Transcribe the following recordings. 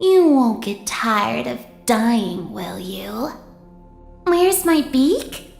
You won't get tired of dying, will you? Where's my beak?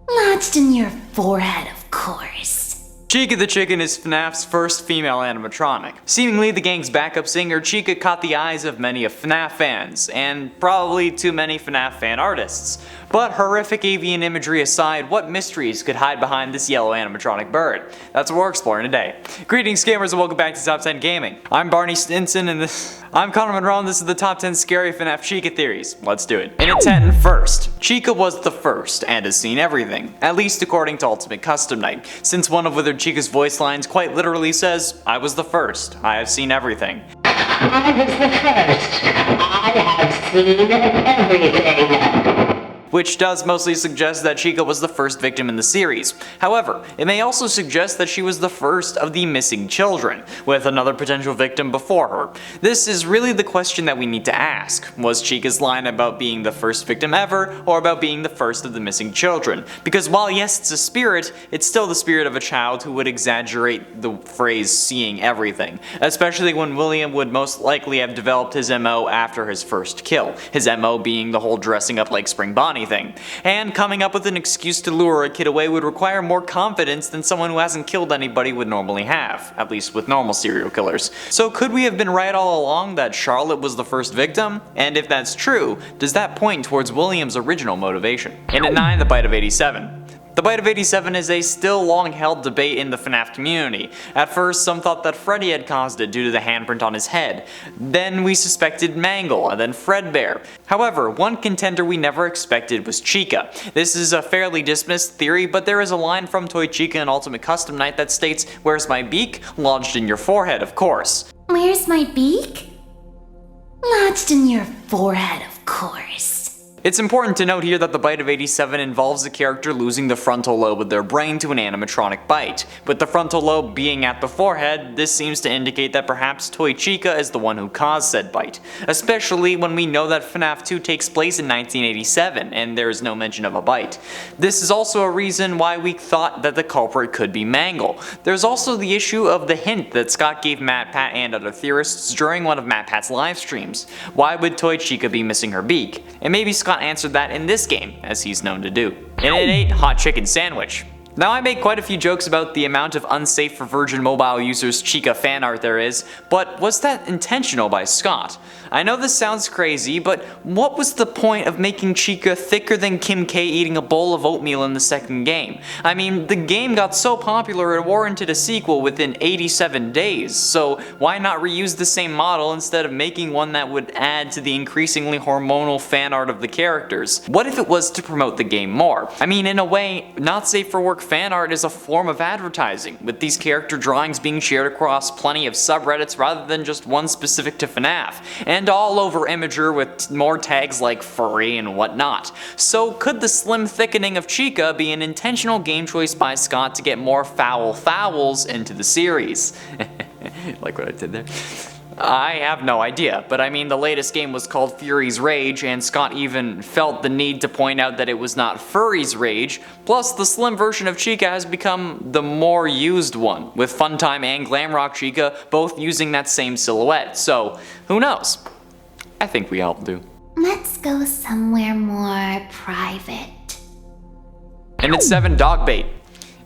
Lodged in your forehead, of course. Chica the Chicken is FNAF's first female animatronic. Seemingly the gang's backup singer, Chica caught the eyes of many of FNAF fans, and probably too many FNAF fan artists. But horrific avian imagery aside, what mysteries could hide behind this yellow animatronic bird? That's what we're exploring today. Greetings gamers and welcome back to Top 10 Gaming. I'm Barney Stinson and I'm Connor Monroe and this is the Top 10 Scary FNAF Chica Theories. Let's do it. In at 10, first. Chica was the first and has seen everything, at least according to Ultimate Custom Night, since one of Withered Chica's voice lines quite literally says, "I was the first, I have seen everything." I was the first. I have seen everything. Which does mostly suggest that Chica was the first victim in the series. However, it may also suggest that she was the first of the missing children, with another potential victim before her. This is really the question that we need to ask. Was Chica's line about being the first victim ever, or about being the first of the missing children? Because while yes, it's a spirit, it's still the spirit of a child who would exaggerate the phrase seeing everything, especially when William would most likely have developed his MO after his first kill, his MO being the whole dressing up like Spring Bonnie thing. And coming up with an excuse to lure a kid away would require more confidence than someone who hasn't killed anybody would normally have, at least with normal serial killers. So could we have been right all along that Charlotte was the first victim? And if that's true, does that point towards William's original motivation? And at 9, the Bite of 87. The Bite of 87 is a still long-held debate in the FNAF community. At first, some thought that Freddy had caused it due to the handprint on his head. Then we suspected Mangle, and then Fredbear. However, one contender we never expected was Chica. This is a fairly dismissed theory, but there is a line from Toy Chica in Ultimate Custom Night that states, "Where's my beak? Lodged in your forehead, of course." Where's my beak? Lodged in your forehead, of course. It's important to note here that the Bite of 87 involves the character losing the frontal lobe of their brain to an animatronic bite. With the frontal lobe being at the forehead, this seems to indicate that perhaps Toy Chica is the one who caused said bite, especially when we know that FNAF 2 takes place in 1987 and there is no mention of a bite. This is also a reason why we thought that the culprit could be Mangle. There's also the issue of the hint that Scott gave MatPat and other theorists during one of MatPat's live streams. Why would Toy Chica be missing her beak? And maybe Scott answered that in this game, as he's known to do. And at 8, hot chicken sandwich. Now I make quite a few jokes about the amount of unsafe for Virgin Mobile users Chica fan art there is, but was that intentional by Scott? I know this sounds crazy, but what was the point of making Chica thicker than Kim K eating a bowl of oatmeal in the second game? I mean, the game got so popular it warranted a sequel within 87 days, so why not reuse the same model instead of making one that would add to the increasingly hormonal fan art of the characters? What if it was to promote the game more? I mean, in a way, not safe for work fan art is a form of advertising, with these character drawings being shared across plenty of subreddits rather than just one specific to FNAF, and all over Imager with more tags like furry and whatnot. So could the slim thickening of Chica be an intentional game choice by Scott to get more foul fouls into the series? Like what I did there? I have no idea, but I mean the latest game was called Fury's Rage, and Scott even felt the need to point out that it was not Furry's Rage, plus the slim version of Chica has become the more used one, with Funtime and Glamrock Chica both using that same silhouette, so who knows? I think we all do. Let's go somewhere more private. And it's 7, dog bait.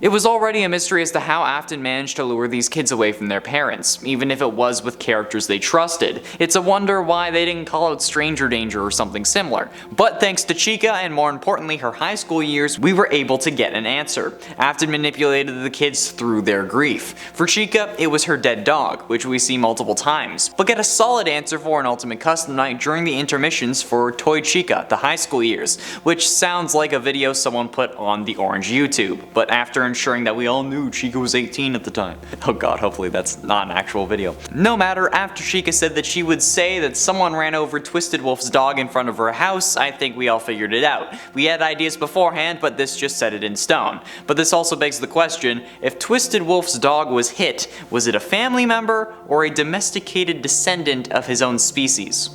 It was already a mystery as to how Afton managed to lure these kids away from their parents, even if it was with characters they trusted. It's a wonder why they didn't call out stranger danger or something similar. But thanks to Chica, and more importantly her high school years, we were able to get an answer. Afton manipulated the kids through their grief. For Chica, it was her dead dog, which we see multiple times, but get a solid answer for an Ultimate Custom Night during the intermissions for Toy Chica, the high school years, which sounds like a video someone put on the orange YouTube, but after ensuring that we all knew Chica was 18 at the time. Oh god, hopefully that's not an actual video. No matter, after Chica said that she would say that someone ran over Twisted Wolf's dog in front of her house, I think we all figured it out. We had ideas beforehand, but this just set it in stone. But this also begs the question, if Twisted Wolf's dog was hit, was it a family member or a domesticated descendant of his own species?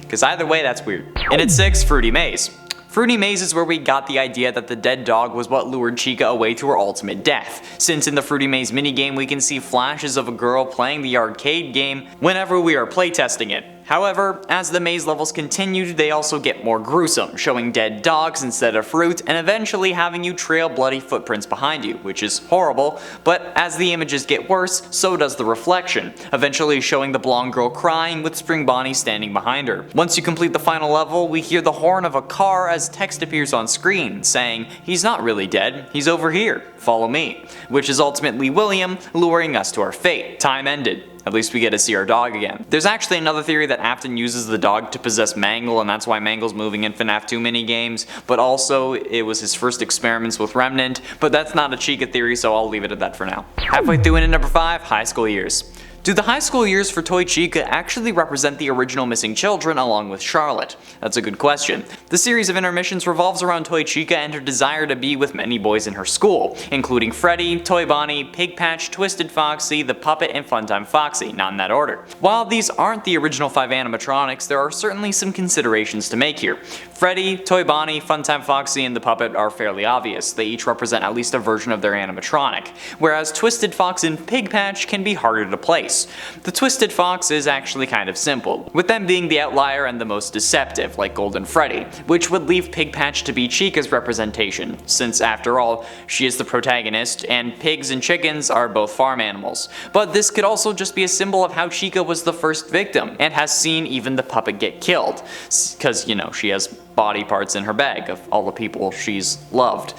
Because either way, that's weird. And at 6, Fruity Maze. Fruity Maze is where we got the idea that the dead dog was what lured Chica away to her ultimate death, since in the Fruity Maze minigame we can see flashes of a girl playing the arcade game whenever we are playtesting it. However, as the maze levels continued, they also get more gruesome, showing dead dogs instead of fruit, and eventually having you trail bloody footprints behind you, which is horrible, but as the images get worse, so does the reflection, eventually showing the blonde girl crying with Spring Bonnie standing behind her. Once you complete the final level, we hear the horn of a car as text appears on screen, saying, "He's not really dead, he's over here, follow me," which is ultimately William luring us to our fate. Time ended. At least we get to see our dog again. There's actually another theory that Afton uses the dog to possess Mangle, and that's why Mangle's moving in FNAF 2 minigames, but also it was his first experiments with Remnant, but that's not a Chica theory, so I'll leave it at that for now. Halfway through into number 5, high school years. Do the high school years for Toy Chica actually represent the original missing children along with Charlotte? That's a good question. The series of intermissions revolves around Toy Chica and her desire to be with many boys in her school, including Freddy, Toy Bonnie, Pig Patch, Twisted Foxy, the Puppet, and Funtime Foxy, not in that order. While these aren't the original 5 animatronics, there are certainly some considerations to make here. Freddy, Toy Bonnie, Funtime Foxy, and the Puppet are fairly obvious. They each represent at least a version of their animatronic, whereas Twisted Fox and Pig Patch can be harder to place. The Twisted Fox is actually kind of simple, with them being the outlier and the most deceptive, like Golden Freddy, which would leave Pig Patch to be Chica's representation, since after all, she is the protagonist, and pigs and chickens are both farm animals. But this could also just be a symbol of how Chica was the first victim, and has seen even the puppet get killed, cause you know, she has body parts in her bag of all the people she's loved.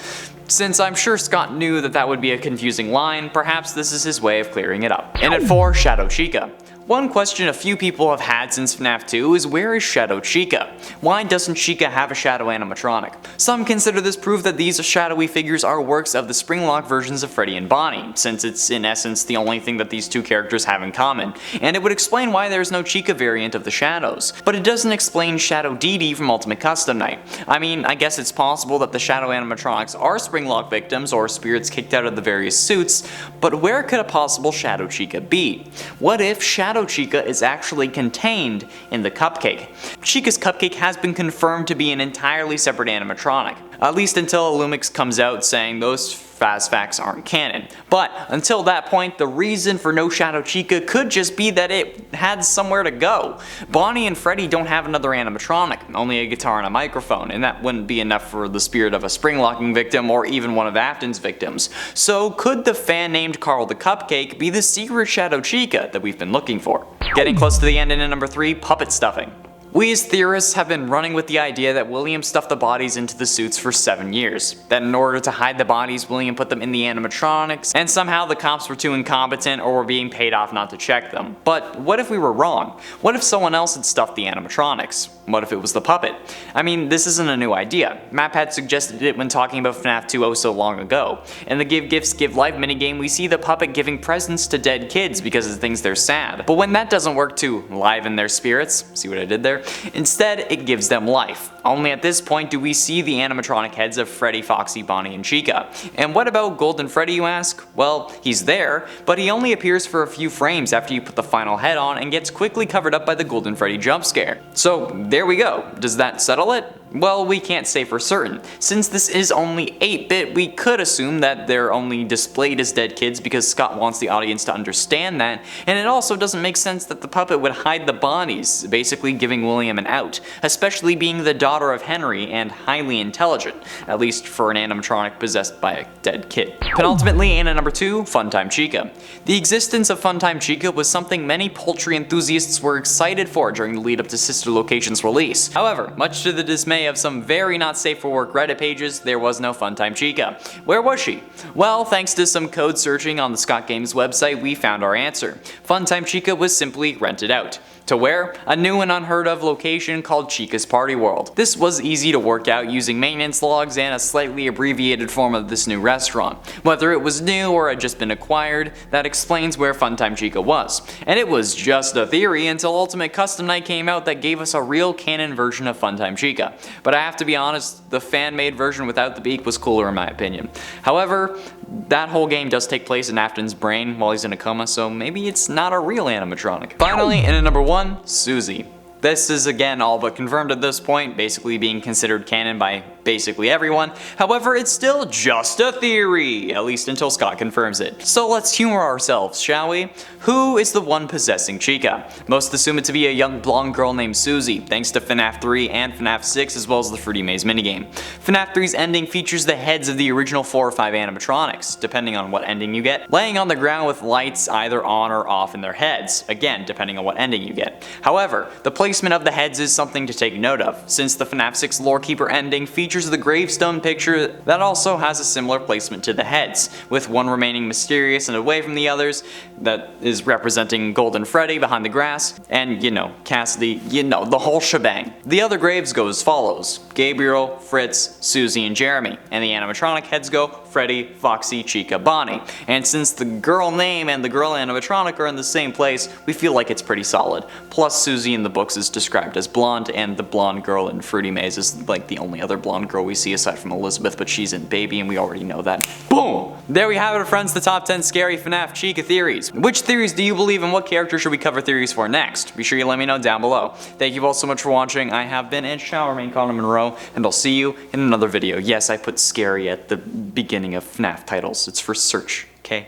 Since I'm sure Scott knew that would be a confusing line, perhaps this is his way of clearing it up. And at 4, Shadow Chica. One question a few people have had since FNAF 2 is, where is Shadow Chica? Why doesn't Chica have a shadow animatronic? Some consider this proof that these shadowy figures are works of the spring-lock versions of Freddy and Bonnie, since it's in essence the only thing that these two characters have in common, and it would explain why there's no Chica variant of the shadows. But it doesn't explain Shadow Dee Dee from Ultimate Custom Night. I mean, I guess it's possible that the shadow animatronics are spring-lock victims or spirits kicked out of the various suits, but where could a possible Shadow Chica be? What if Shadow Chica is actually contained in the cupcake? Chica's cupcake has been confirmed to be an entirely separate animatronic, at least until Illumix comes out saying those fast facts aren't canon. But until that point, the reason for no Shadow Chica could just be that it had somewhere to go. Bonnie and Freddy don't have another animatronic, only a guitar and a microphone, and that wouldn't be enough for the spirit of a spring-locking victim or even one of Afton's victims. So could the fan named Carl the Cupcake be the secret Shadow Chica that we've been looking for? Getting close to the end, and in number 3, puppet stuffing. We as theorists have been running with the idea that William stuffed the bodies into the suits for 7 years, that in order to hide the bodies, William put them in the animatronics, and somehow the cops were too incompetent or were being paid off not to check them. But what if we were wrong? What if someone else had stuffed the animatronics? What if it was the puppet? I mean, this isn't a new idea. Map had suggested it when talking about FNAF 2 oh so long ago. In the Give Gifts Give Life minigame, we see the puppet giving presents to dead kids because it thinks they're sad. But when that doesn't work to liven their spirits, see what I did there? Instead, it gives them life. Only at this point do we see the animatronic heads of Freddy, Foxy, Bonnie, and Chica. And what about Golden Freddy, you ask? Well, he's there, but he only appears for a few frames after you put the final head on and gets quickly covered up by the Golden Freddy jump scare. So there we go. Does that settle it? Well, we can't say for certain. Since this is only 8-bit, we could assume that they're only displayed as dead kids because Scott wants the audience to understand that, and it also doesn't make sense that the puppet would hide the bodies, basically giving William an out, especially being the daughter of Henry and highly intelligent, at least for an animatronic possessed by a dead kid. Penultimately, and at number 2, Funtime Chica. The existence of Funtime Chica was something many poultry enthusiasts were excited for during the lead up to Sister Location's release. However, much to the dismay of some very not safe for work Reddit pages, there was no Funtime Chica. Where was she? Well, thanks to some code searching on the Scott Games website, we found our answer. Funtime Chica was simply rented out. To where? A new and unheard of location called Chica's Party World. This was easy to work out using maintenance logs and a slightly abbreviated form of this new restaurant. Whether it was new or had just been acquired, that explains where Funtime Chica was. And it was just a theory until Ultimate Custom Night came out that gave us a real canon version of Funtime Chica. But I have to be honest, the fan-made version without the beak was cooler in my opinion. However, that whole game does take place in Afton's brain while he's in a coma, so maybe it's not a real animatronic. Finally, and at number 1, Suzy. This is again all but confirmed at this point, basically being considered canon by basically everyone. However, it's still just a theory, at least until Scott confirms it. So let's humor ourselves, shall we? Who is the one possessing Chica? Most assume it to be a young blonde girl named Suzy, thanks to FNAF 3 and FNAF 6 as well as the Fruity Maze minigame. FNAF 3's ending features the heads of the original 4 or 5 animatronics, depending on what ending you get, laying on the ground with lights either on or off in their heads, again depending on what ending you get. However, the placement of the heads is something to take note of, since the FNAF 6 Lorekeeper ending features the gravestone picture that also has a similar placement to the heads, with one remaining mysterious and away from the others, that is representing Golden Freddy behind the grass, and Cassidy, the whole shebang. The other graves go as follows: Gabriel, Fritz, Suzy, and Jeremy, and the animatronic heads go Freddy, Foxy, Chica, Bonnie. And since the girl name and the girl animatronic are in the same place, we feel like it's pretty solid. Plus Suzy in the books is described as blonde, and the blonde girl in Fruity Maze is like the only other blonde girl we see aside from Elizabeth, but she's in Baby and we already know that. Boom! There we have it, friends, the top 10 scary FNAF Chica theories. Which theories do you believe and what character should we cover theories for next? Be sure you let me know down below. Thank you all so much for watching. I have been and shall remain Connor Monroe, and I'll see you in another video. Yes, I put scary at the beginning of FNAF titles. It's for search, okay?